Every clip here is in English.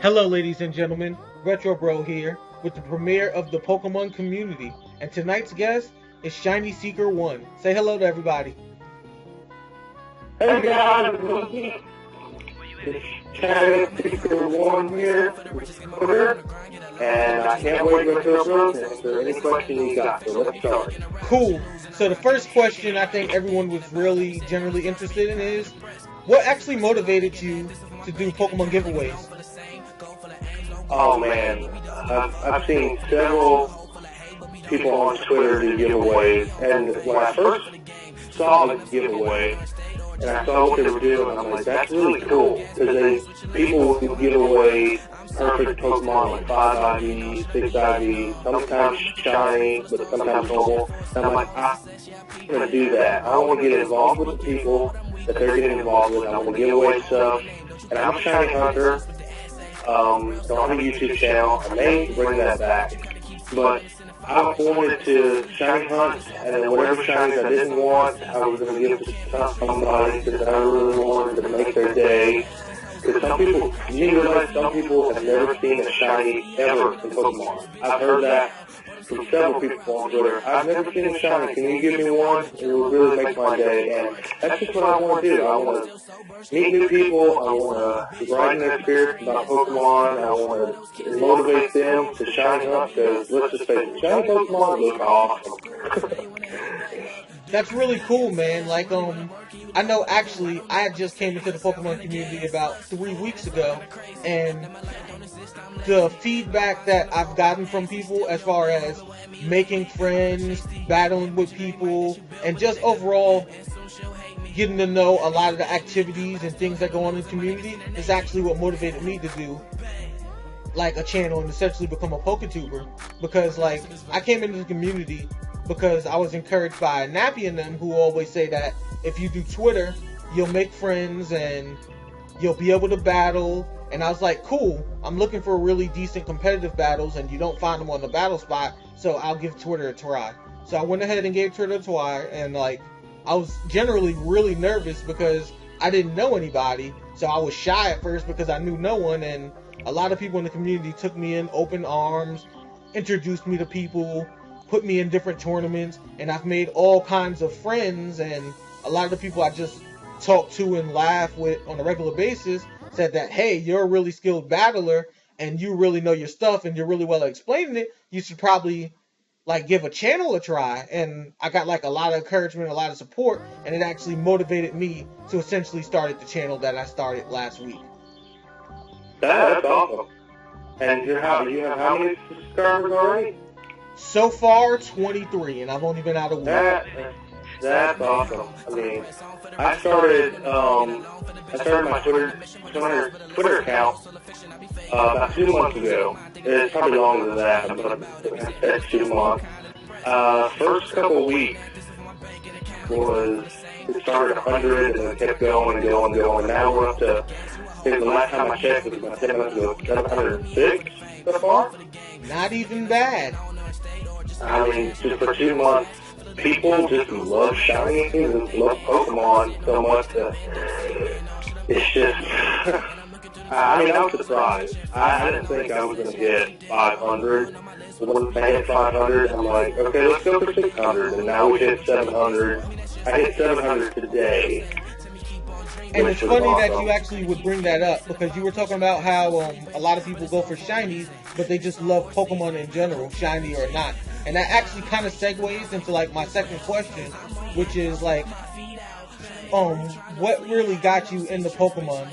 Hello ladies and gentlemen, Retro Bro here with the premiere of the Pokemon community, and tonight's guest is Shiny Seeker 1. Say hello to everybody. Hey guys, it's Shiny Seeker 1 here, and I can't wait to go through and answer any question you got, so let's start. Cool. So the first question I think everyone was really generally interested in is, what actually motivated you to do Pokemon giveaways? Oh man, I've seen several people on Twitter do giveaways, and when I first saw the giveaway, and I saw what they were doing, I'm like, that's really cool, because people would give away perfect Pokemon, like 5 IVs, 6 IVs, sometimes shiny, but sometimes normal, and I'm like, I'm going to do that. I want to get involved with the people that they're getting involved with. I want to give away stuff, and I'm a shiny hunter. Don't have a YouTube channel. I may bring that back, but I wanted to shiny hunt, and then whatever shinies I didn't want, I was going to give to somebody because I really wanted to make their day. Because some people, you realize some people have never seen a shiny ever in Pokemon. I've heard that from several people on Twitter. I've never seen a shiny. Can you give me one? It will really make my day. And that's just what I want to do. I want to meet new people. I want to brighten their spirits about Pokemon. I want to motivate them to shiny hunt. Because let's just face it, shiny Pokemon look awesome. That's really cool, man. Like, I know actually I just came into the Pokemon community about 3 weeks ago, and the feedback that I've gotten from people as far as making friends, battling with people, and just overall getting to know a lot of the activities and things that go on in the community is actually what motivated me to do like a channel and essentially become a PokeTuber, because like I came into the community because I was encouraged by Nappy and them, who always say that if you do Twitter, you'll make friends and you'll be able to battle. And I was like, cool, I'm looking for really decent competitive battles and you don't find them on the battle spot, so I'll give Twitter a try. So I went ahead and gave Twitter a try, and like I was generally really nervous because I didn't know anybody. So I was shy at first because I knew no one, and a lot of people in the community took me in open arms, introduced me to people, put me in different tournaments, and I've made all kinds of friends. And a lot of the people I just talk to and laugh with on a regular basis said that, hey, you're a really skilled battler and you really know your stuff and you're really well at explaining it. You should probably like give a channel a try. And I got like a lot of encouragement, a lot of support, and it actually motivated me to essentially start the channel that I started last week. That's awesome. And you have how many subscribers already? So far, 23, and I've only been out a week. That's awesome. I mean, I started my Twitter account about 2 months ago. It's probably longer than that, but that's 2 months. First couple of weeks it started at 100 and then kept going and going and going. Now we're up to, I think the last time I checked it was about 10 months ago, 706 so far. Not even bad. I mean, just for 2 months, people just love shiny things and love Pokemon so much that it's just, I mean, I was surprised. I didn't think I was going to get 500. So when I hit 500, I'm like, okay, let's go for 600. And now we hit 700. I hit 700 today. And it's funny that you actually would bring that up, because you were talking about how a lot of people go for shinies, but they just love Pokemon in general, shiny or not. And that actually kind of segues into like my second question, which is like, what really got you into Pokemon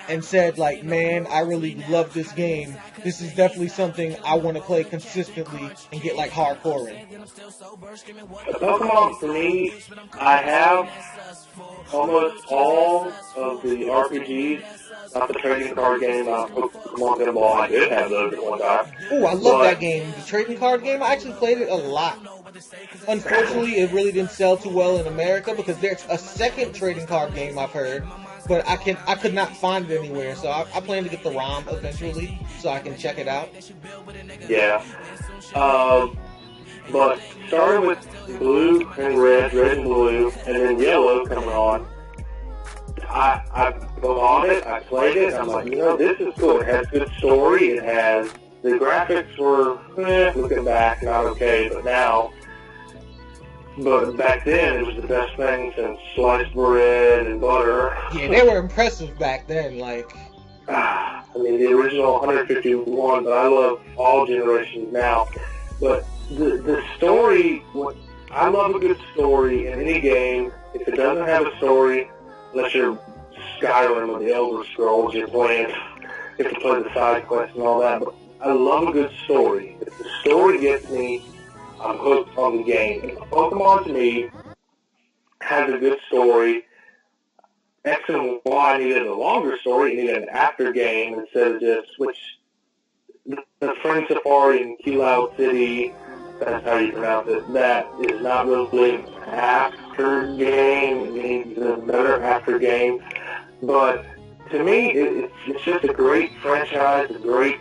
and said like, man, I really love this game. This is definitely something I want to play consistently and get like hardcore in. Pokemon, for me, I have almost all of the RPGs, not the trading card game, Pokemon Pinball. I did have those at one time. Oh, I love that game. The trading card game, I actually played it a lot. Unfortunately, it really didn't sell too well in America because there's a second trading card game I've heard, but I could not find it anywhere. So I plan to get the ROM eventually so I can check it out. Yeah. But starting with blue and red and blue, and then yellow coming on, I bought it, I played it, and I'm like, this is cool. It has good story. It has, the graphics were, looking back, not okay, but back then it was the best thing since sliced bread and butter. Yeah, they were impressive back then, like. I mean, the original 151, but I love all generations now. But the story, I love a good story in any game. If it doesn't have a story, unless you're Skyrim or the Elder Scrolls, you're playing, you have to play the side quests and all that. But I love a good story. If the story gets me, I'm hooked on the game. If Pokemon, to me, has a good story, X and Y needed a longer story, it needed an after game instead of just, which the Friend Safari in Kilo City, that's how you pronounce it, that is not really an after game, it needs a better after game. But to me, it's just a great franchise, a great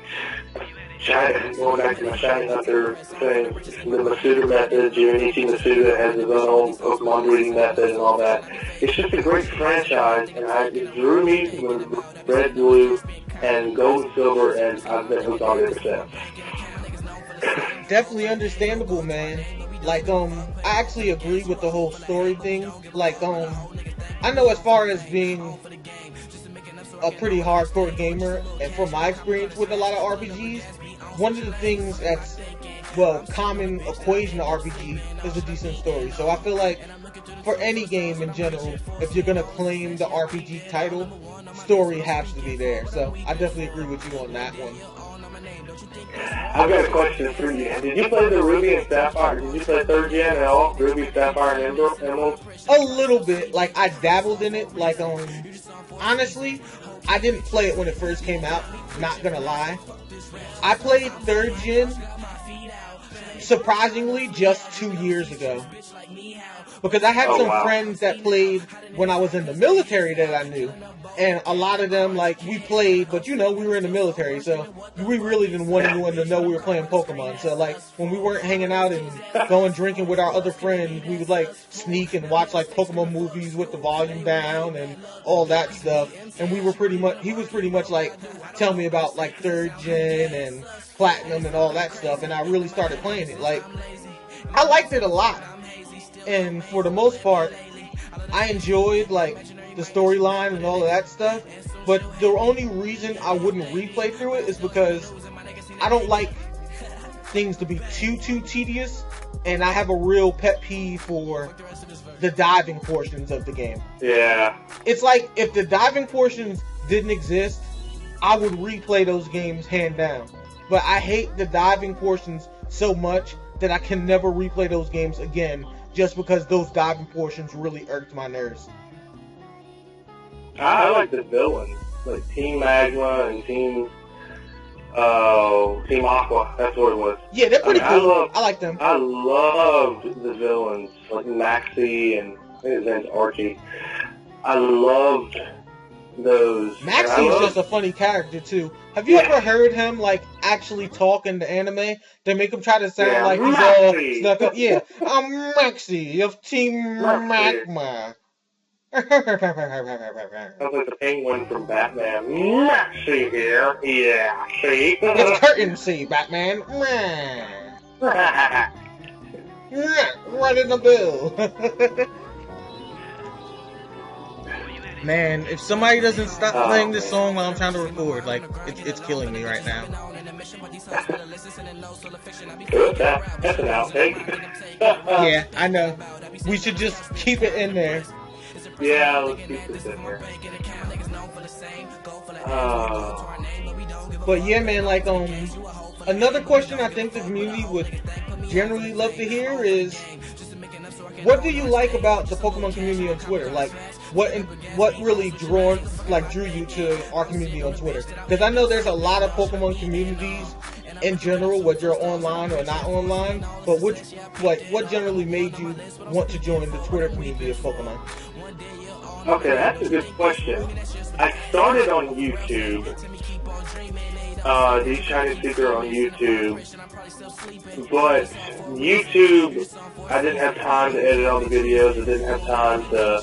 going back to my Shiny Hunter thing, the Masuda method, Junichi Masuda has his own Pokemon breeding method and all that. It's just a great franchise, and it drew me with Red, Blue, and Gold and Silver, and I've been hooked on it ever since. Definitely understandable, man. Like, I actually agree with the whole story thing. Like, I know as far as being a pretty hardcore gamer, and from my experience with a lot of RPGs, one of the things that's, common equation to RPG is a decent story. So I feel like for any game in general, if you're going to claim the RPG title, story has to be there. So I definitely agree with you on that one. I've got a question for you. Did you play the Ruby and Sapphire? Did you play 3rd Gen at all? Ruby, Sapphire, and Emerald? A little bit. Like, I dabbled in it. Like, honestly, I didn't play it when it first came out. Not gonna lie. I played 3rd Gen, surprisingly, just 2 years ago. Because I had some friends that played when I was in the military that I knew. And a lot of them, like, we played, but we were in the military, so we really didn't want anyone to know we were playing Pokemon. So, like, when we weren't hanging out and going drinking with our other friends, we would, like, sneak and watch, like, Pokemon movies with the volume down and all that stuff. And he was pretty much, like, tell me about, like, 3rd Gen and Platinum and all that stuff, and I really started playing it. Like, I liked it a lot. And for the most part, I enjoyed, like, the storyline and all of that stuff. But the only reason I wouldn't replay through it is because I don't like things to be too tedious. And I have a real pet peeve for the diving portions of the game. Yeah. It's like, if the diving portions didn't exist, I would replay those games hand down. But I hate the diving portions so much that I can never replay those games again, just because those diving portions really irked my nerves. I like the villains, like Team Magma and Team Aqua. That's what it was. Yeah, they're pretty cool. I like them. I loved the villains, like Maxie and I think his name's Archie. I loved those. Maxie is just a funny character too. Have you ever heard him like actually talk in the anime? They make him try to sound like he's all stuck up. Yeah, I'm Maxie of Team Magma. Sounds like the penguin from Batman. Maxie here. Yeah, see? It's curtain see, Batman. Right in the bill. Man, if somebody doesn't stop playing this song while I'm trying to record, like, it's killing me right now. That's an outtake. Yeah, I know. We should just keep it in there. Yeah, let's keep this in there. But yeah, man, like, another question I think the community would generally love to hear is, what do you like about the Pokemon community on Twitter? Like, what really drew you to our community on Twitter? Because I know there's a lot of Pokemon communities in general, whether you're online or not online. But what generally made you want to join the Twitter community of Pokemon? Okay, that's a good question. I started on YouTube. The Chinese speaker on YouTube. But YouTube, I didn't have time to edit all the videos. I didn't have time to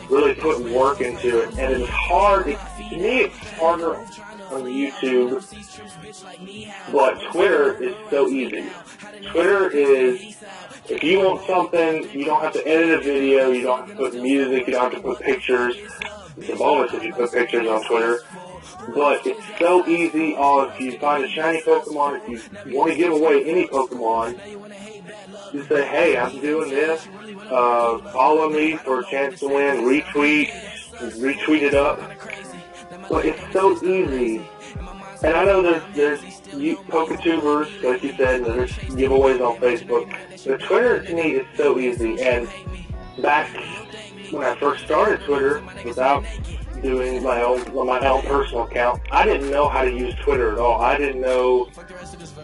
really put work into it, and it's hard. To me, it's harder on YouTube, but Twitter is so easy. Twitter is, if you want something, you don't have to edit a video, you don't have to put music, you don't have to put pictures. It's a bonus if you put pictures on Twitter. But it's so easy if you find a shiny Pokemon, if you want to give away any Pokemon, you say, hey, I'm doing this, follow me for a chance to win, retweet it up. But it's so easy. And I know there's Poketubers, like you said, and there's giveaways on Facebook. But Twitter, to me, is so easy. And back when I first started Twitter, without doing my own personal account, I didn't know how to use Twitter at all. I didn't know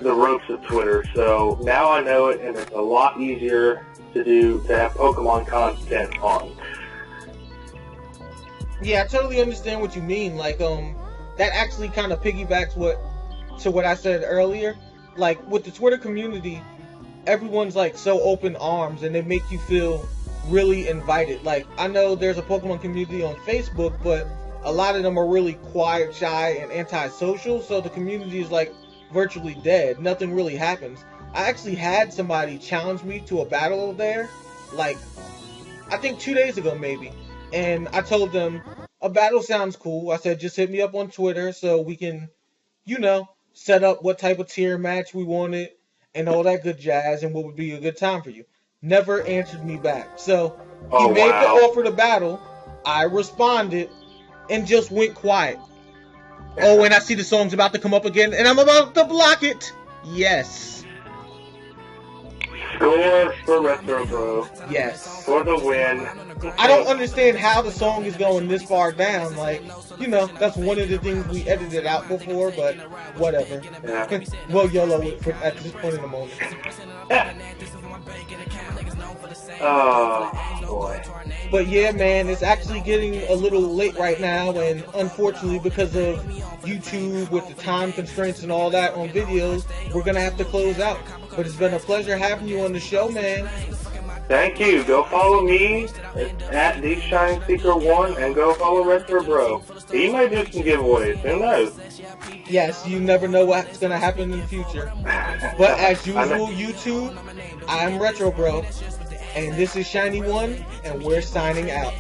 the ropes of Twitter. So now I know it, and it's a lot easier to have Pokemon content on. Yeah, I totally understand what you mean. Like, that actually kind of piggybacks what I said earlier. Like, with the Twitter community, everyone's like so open arms, and they make you feel really invited. Like, I know there's a Pokemon community on Facebook, but a lot of them are really quiet, shy, and antisocial, so the community is like virtually dead. Nothing really happens. I actually had somebody challenge me to a battle there, like, I think 2 days ago maybe, and I told them, a battle sounds cool. I said, just hit me up on Twitter so we can, set up what type of tier match we wanted and all that good jazz and what would be a good time for you. Never answered me back. So he made the offer to battle. I responded and just went quiet. Oh, and I see the song's about to come up again and I'm about to block it. Yes. Score for Retro Bro. Yes. For the win. I don't understand how the song is going this far down. Like, that's one of the things we edited out before, but whatever. Yeah. Well, YOLO at this point in the moment. Oh, boy. But yeah, man, it's actually getting a little late right now, and unfortunately, because of YouTube with the time constraints and all that on videos, we're gonna have to close out. But it's been a pleasure having you on the show, man. Thank you. Go follow me at DeepShineSeeker1 and go follow Retro Bro. He might do some giveaways. Who knows? Yes, you never know what's going to happen in the future. But as usual, YouTube, I'm Retro Bro, and this is Shiny One, and we're signing out.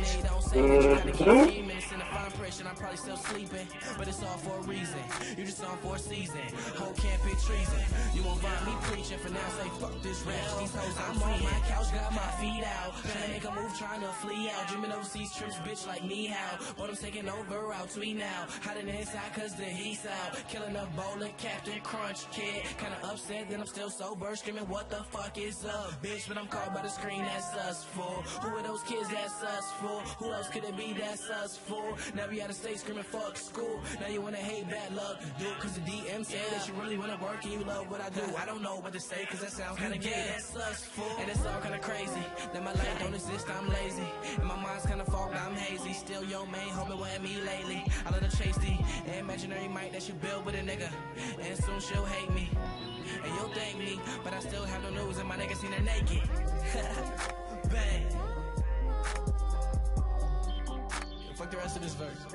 I'm probably still sleeping, but it's all for a reason. You just on for a season. Whole can't pick treason. You won't find me preaching for now. Say fuck this rap. These hoes I'm on my couch, got my feet out. Trying to make a move, trying to flee out. Dreaming overseas trips, bitch like me how. But I'm taking over out tweet now. Hiding inside cause the heat's out. Killing a bowler, Captain Crunch kid. Kinda upset that I'm still sober. Screaming what the fuck is up, bitch? But I'm called by the screen, that's us fool. Who are those kids, that's us fool? Who else could it be, that's us fool? Now we out of state screaming fuck school. Now you wanna hate, bad luck, do it cause the DM said that you really wanna work and you love what I do. I don't know what to say cause that sounds kinda gay. That's us fool. And it's all kinda crazy. That my life don't exist, I'm lazy. And my mind's kinda fogged, I'm hazy. Still your main homie wasn't me lately. I let her chase the imaginary mic that you build with a nigga. And soon she'll hate me. And you'll thank me. But I still have no news and my nigga seen her naked. Bang. Fuck the rest of this verse.